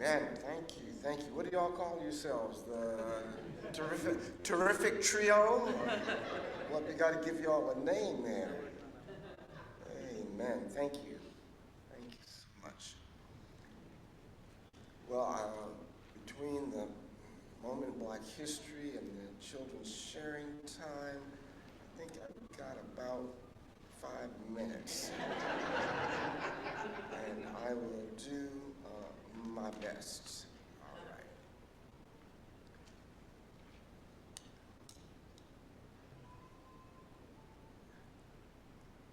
Amen. Thank you. Thank you. What do y'all call yourselves? The terrific trio? Well, we got to give y'all a name there. Amen. Thank you. Thank you so much. Well, between the moment in Black history and the children's sharing time, I think I've got about 5 minutes. And I will do my best. All right.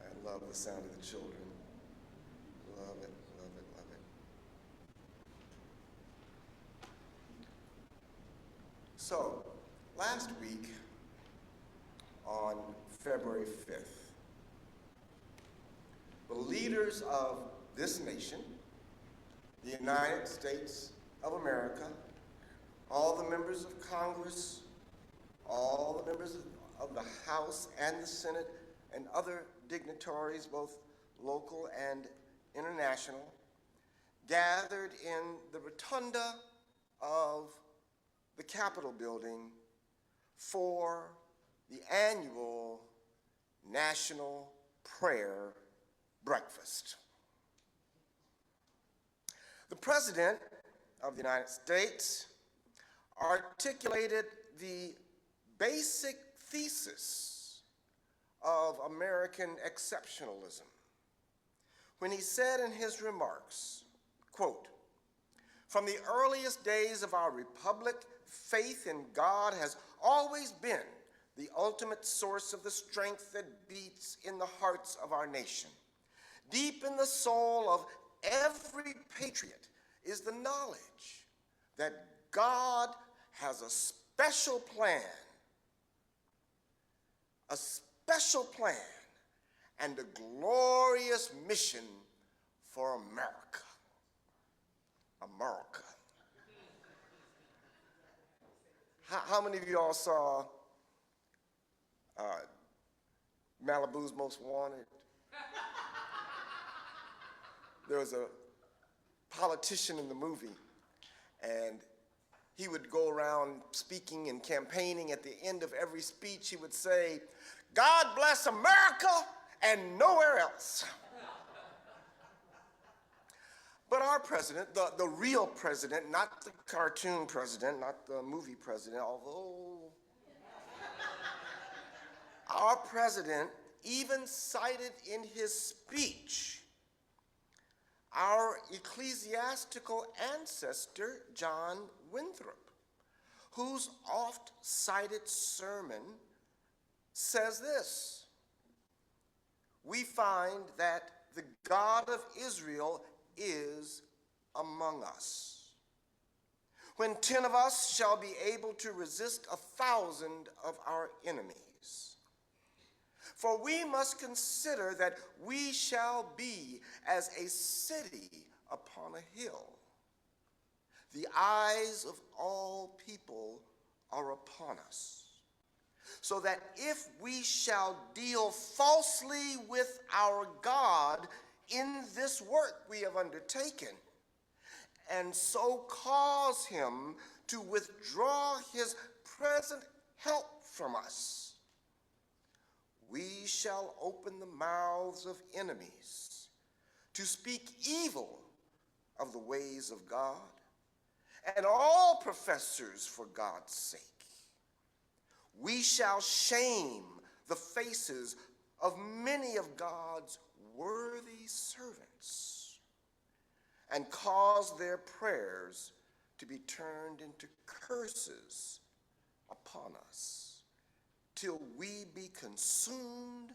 I love the sound of the children. Love it, love it, love it. So, last week, on February 5th, the leaders of this nation, the United States of America, all the members of Congress, all the members of the House and the Senate, and other dignitaries, both local and international, gathered in the rotunda of the Capitol building for the annual National Prayer Breakfast. The President of the United States articulated the basic thesis of American exceptionalism when he said in his remarks, quote, "From the earliest days of our republic, faith in God has always been the ultimate source of the strength that beats in the hearts of our nation. Deep in the soul of every patriot is the knowledge that God has a special plan and a glorious mission for America. America. How many of you all saw Malibu's Most Wanted? There was a politician in the movie, and he would go around speaking and campaigning. At the end of every speech, he would say, "God bless America and nowhere else." But our president, the real president, not the cartoon president, not the movie president, although our president even cited in his speech our ecclesiastical ancestor, John Winthrop, whose oft-cited sermon says this: "We find that the God of Israel is among us. When 10 of us shall be able to resist 1,000 of our enemies. For we must consider that we shall be as a city upon a hill. The eyes of all people are upon us. So that if we shall deal falsely with our God in this work we have undertaken, and so cause him to withdraw his present help from us, we shall open the mouths of enemies to speak evil of the ways of God and all professors for God's sake. We shall shame the faces of many of God's worthy servants and cause their prayers to be turned into curses upon us, till we be consumed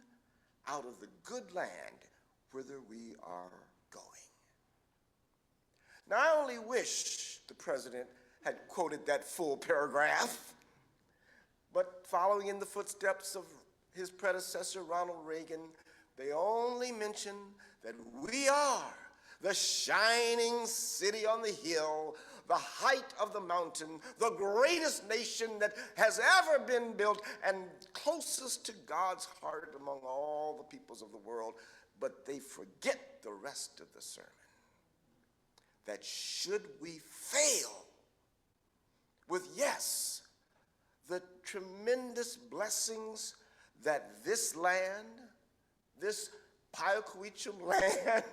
out of the good land whither we are going." Now, I only wish the president had quoted that full paragraph, but following in the footsteps of his predecessor, Ronald Reagan, they only mention that we are the shining city on the hill, the height of the mountain, the greatest nation that has ever been built, and closest to God's heart among all the peoples of the world. But they forget the rest of the sermon, that should we fail with, yes, the tremendous blessings that this land, this Payacuichum land,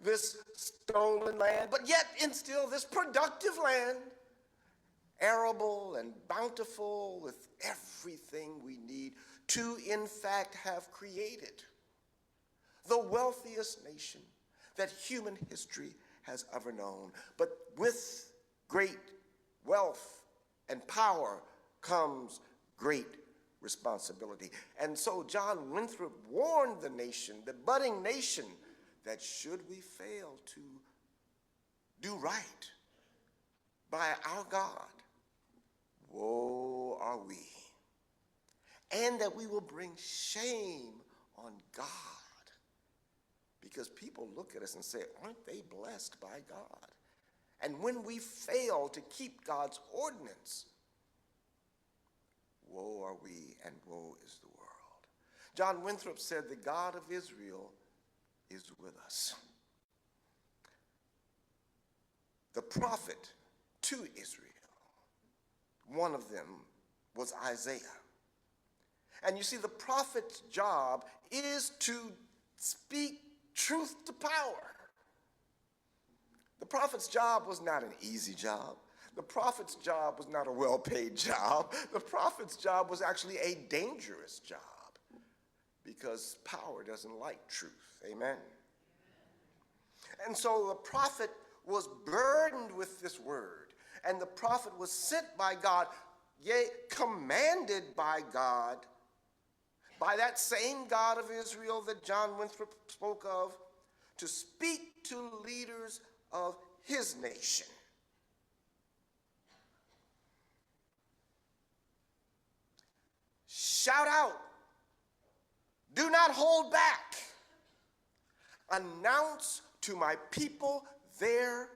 this stolen land, but yet in still this productive land, arable and bountiful with everything we need to, in fact, have created the wealthiest nation that human history has ever known. But with great wealth and power comes great responsibility. And so John Winthrop warned the nation, the budding nation, that should we fail to do right by our God, woe are we. And that we will bring shame on God. Because people look at us and say, aren't they blessed by God? And when we fail to keep God's ordinance, woe are we and woe is the world. John Winthrop said, the God of Israel is with us. The prophet to Israel, one of them was Isaiah. And you see, the prophet's job is to speak truth to power. The prophet's job was not an easy job. The prophet's job was not a well-paid job. The prophet's job was actually a dangerous job because power doesn't like truth. Amen. And so the prophet was burdened with this word, and the prophet was sent by God, yea, commanded by God, by that same God of Israel that John Winthrop spoke of, to speak to leaders of his nation. Shout out. Do not hold back. Announce to my people their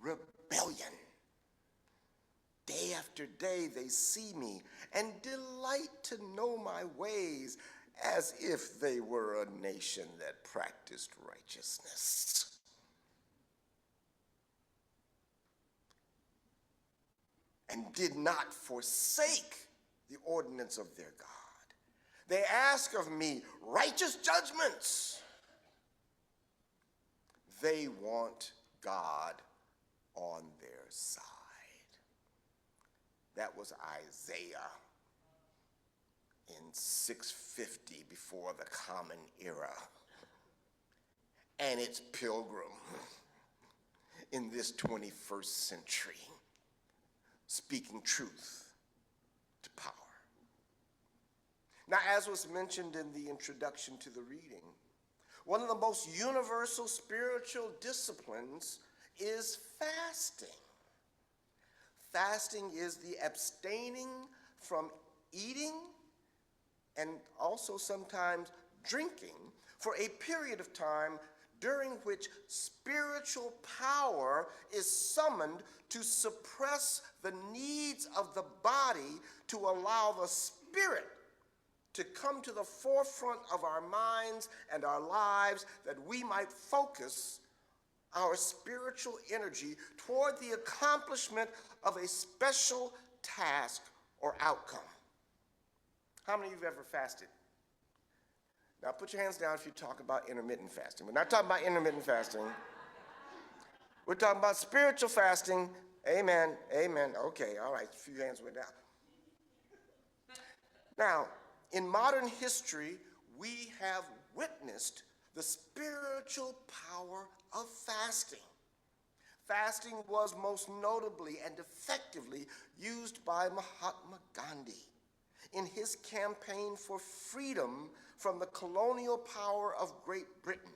rebellion. Day after day they see me and delight to know my ways, as if they were a nation that practiced righteousness. And did not forsake the ordinance of their God. They ask of me righteous judgments. They want God on their side. That was Isaiah in 650 before the Common Era. And it's Pilgrim in this 21st century, speaking truth to power. Now, as was mentioned in the introduction to the reading, one of the most universal spiritual disciplines is fasting. Fasting is the abstaining from eating and also sometimes drinking for a period of time during which spiritual power is summoned to suppress the needs of the body to allow the spirit to come to the forefront of our minds and our lives, that we might focus our spiritual energy toward the accomplishment of a special task or outcome. How many of you have ever fasted? Now put your hands down if you talk about intermittent fasting. We're not talking about intermittent fasting. We're talking about spiritual fasting. Amen, amen. Okay, all right, a few hands went down. Now, in modern history, we have witnessed the spiritual power of fasting. Fasting was most notably and effectively used by Mahatma Gandhi in his campaign for freedom from the colonial power of Great Britain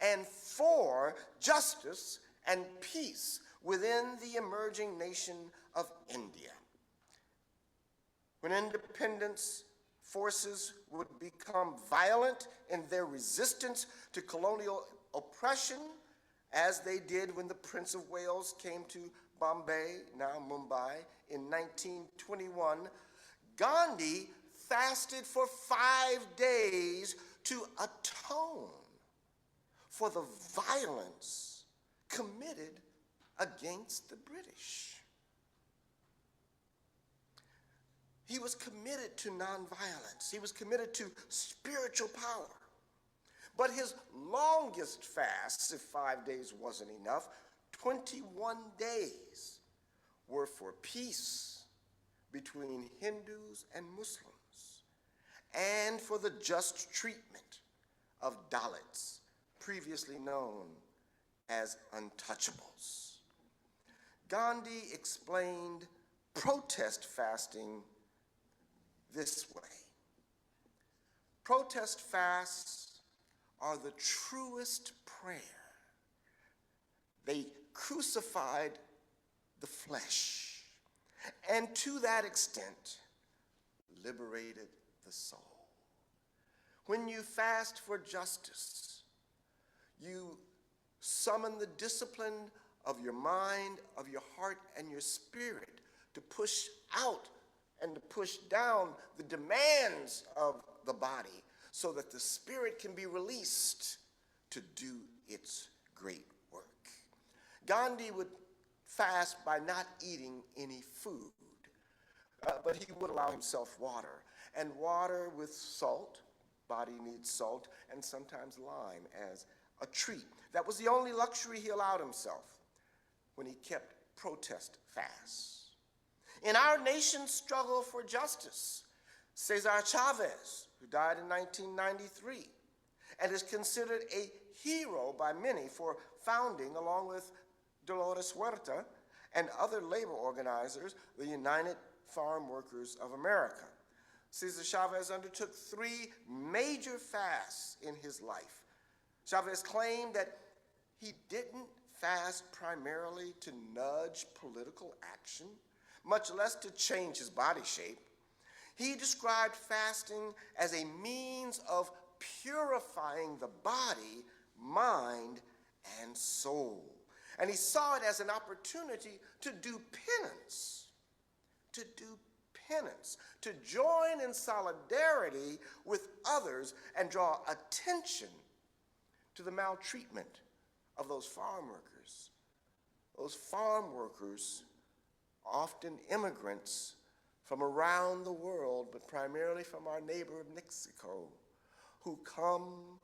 and for justice and peace within the emerging nation of India. When independence forces would become violent in their resistance to colonial oppression, as they did when the Prince of Wales came to Bombay, now Mumbai, in 1921, Gandhi fasted for 5 days to atone for the violence committed against the British. He was committed to nonviolence. He was committed to spiritual power. But his longest fasts, if 5 days wasn't enough, 21 days were for peace between Hindus and Muslims and for the just treatment of Dalits, previously known as untouchables. Gandhi explained protest fasting this way. Protest fasts are the truest prayer. They crucified the flesh, and to that extent, liberated the soul. When you fast for justice, you summon the discipline of your mind, of your heart, and your spirit to push out and to push down the demands of the body so that the spirit can be released to do its great work. Gandhi would fast by not eating any food, but he would allow himself water, and water with salt. Body needs salt, and sometimes lime as a treat. That was the only luxury he allowed himself when he kept protest fasts. In our nation's struggle for justice, Cesar Chavez, who died in 1993, and is considered a hero by many for founding, along with Dolores Huerta and other labor organizers, the United Farm Workers of America. Cesar Chavez undertook 3 major fasts in his life. Chavez claimed that he didn't fast primarily to nudge political action, much less to change his body shape. He described fasting as a means of purifying the body, mind, and soul. And he saw it as an opportunity to do penance, to join in solidarity with others and draw attention to the maltreatment of those farm workers. Those farm workers, often immigrants from around the world, but primarily from our neighbor of Mexico, who come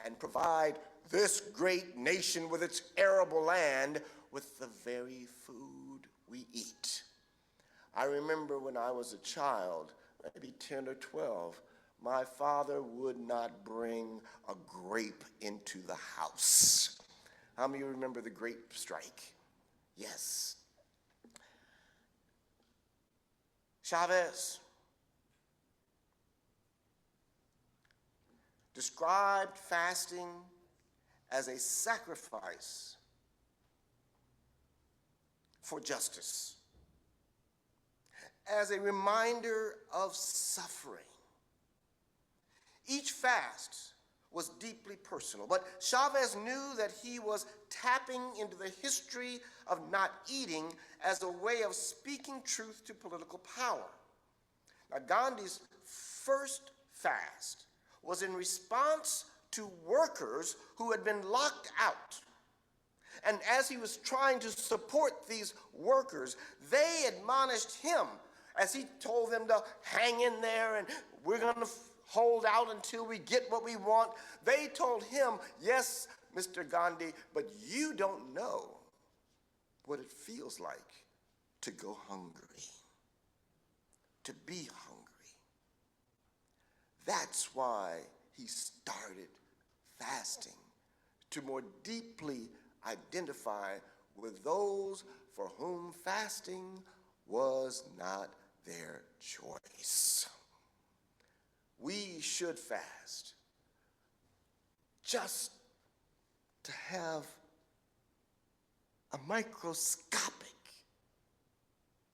and provide this great nation with its arable land with the very food we eat. I remember when I was a child, maybe 10 or 12, my father would not bring a grape into the house. How many of you remember the grape strike? Yes. Chavez described fasting as a sacrifice for justice, as a reminder of suffering. Each fast was deeply personal, but Chavez knew that he was tapping into the history of not eating as a way of speaking truth to political power. Now, Gandhi's first fast was in response to workers who had been locked out. And as he was trying to support these workers, they admonished him as he told them to hang in there and we're going to hold out until we get what we want. They told him, yes, Mr. Gandhi, but you don't know what it feels like to go hungry, to be hungry. That's why he started fasting, to more deeply identify with those for whom fasting was not their choice. We should fast just to have a microscopic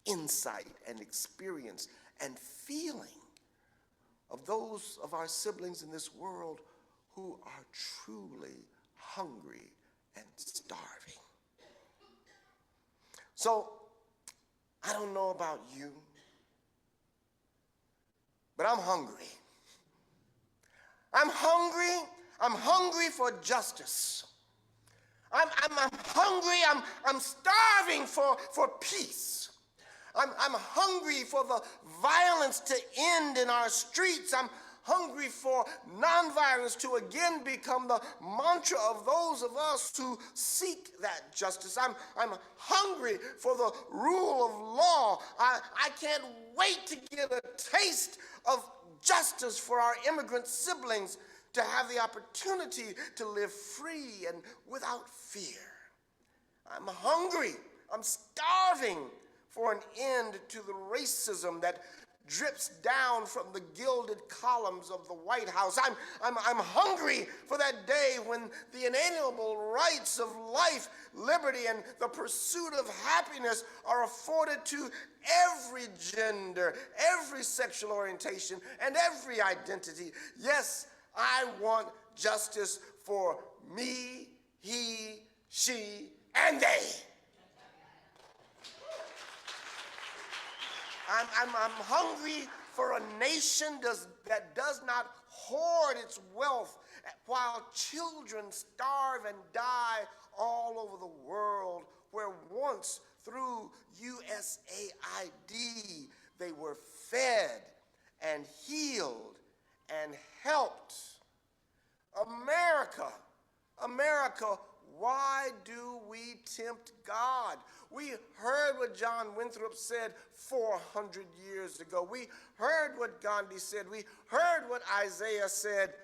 insight and experience and feeling of those of our siblings in this world who are truly hungry and starving. So, I don't know about you, but I'm hungry. I'm hungry for justice. I'm hungry, I'm starving for peace. I'm hungry for the violence to end in our streets. I'm hungry for nonviolence to again become the mantra of those of us who seek that justice. I'm hungry for the rule of law. I can't wait to get a taste of justice for our immigrant siblings, to have the opportunity to live free and without fear. I'm hungry, I'm starving for an end to the racism that drips down from the gilded columns of the White House. I'm hungry for that day when the inalienable rights of life, liberty, and the pursuit of happiness are afforded to every gender, every sexual orientation, and every identity. Yes, I want justice for me, he, she, and they. I'm hungry for a nation that does not hoard its wealth while children starve and die all over the world, where once through USAID they were fed and healed and helped. America, why do we tempt God? We heard what John Winthrop said 400 years ago. We heard what Gandhi said. We heard what Isaiah said.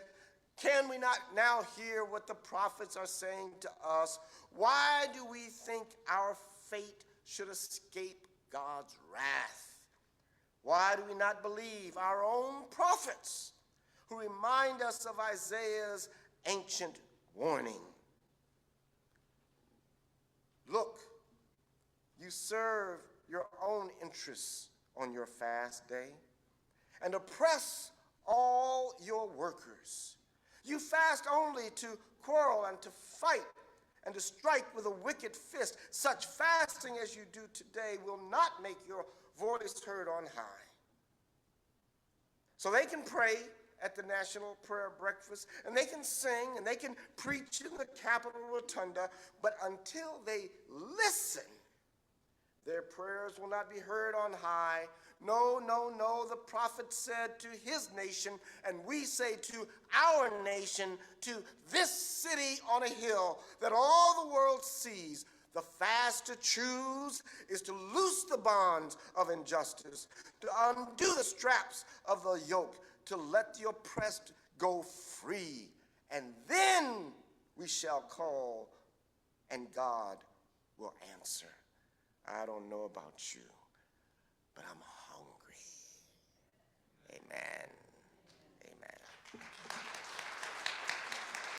Can we not now hear what the prophets are saying to us? Why do we think our fate should escape God's wrath? Why do we not believe our own prophets who remind us of Isaiah's ancient warning? Look, you serve your own interests on your fast day and oppress all your workers. You fast only to quarrel and to fight and to strike with a wicked fist. Such fasting as you do today will not make your voice heard on high. So they can pray at the National Prayer Breakfast, and they can sing, and they can preach in the Capitol Rotunda, but until they listen, their prayers will not be heard on high. No, no, no, the prophet said to his nation, and we say to our nation, to this city on a hill that all the world sees, the fast to choose is to loose the bonds of injustice, to undo the straps of the yoke, to let the oppressed go free, and then we shall call, and God will answer. I don't know about you,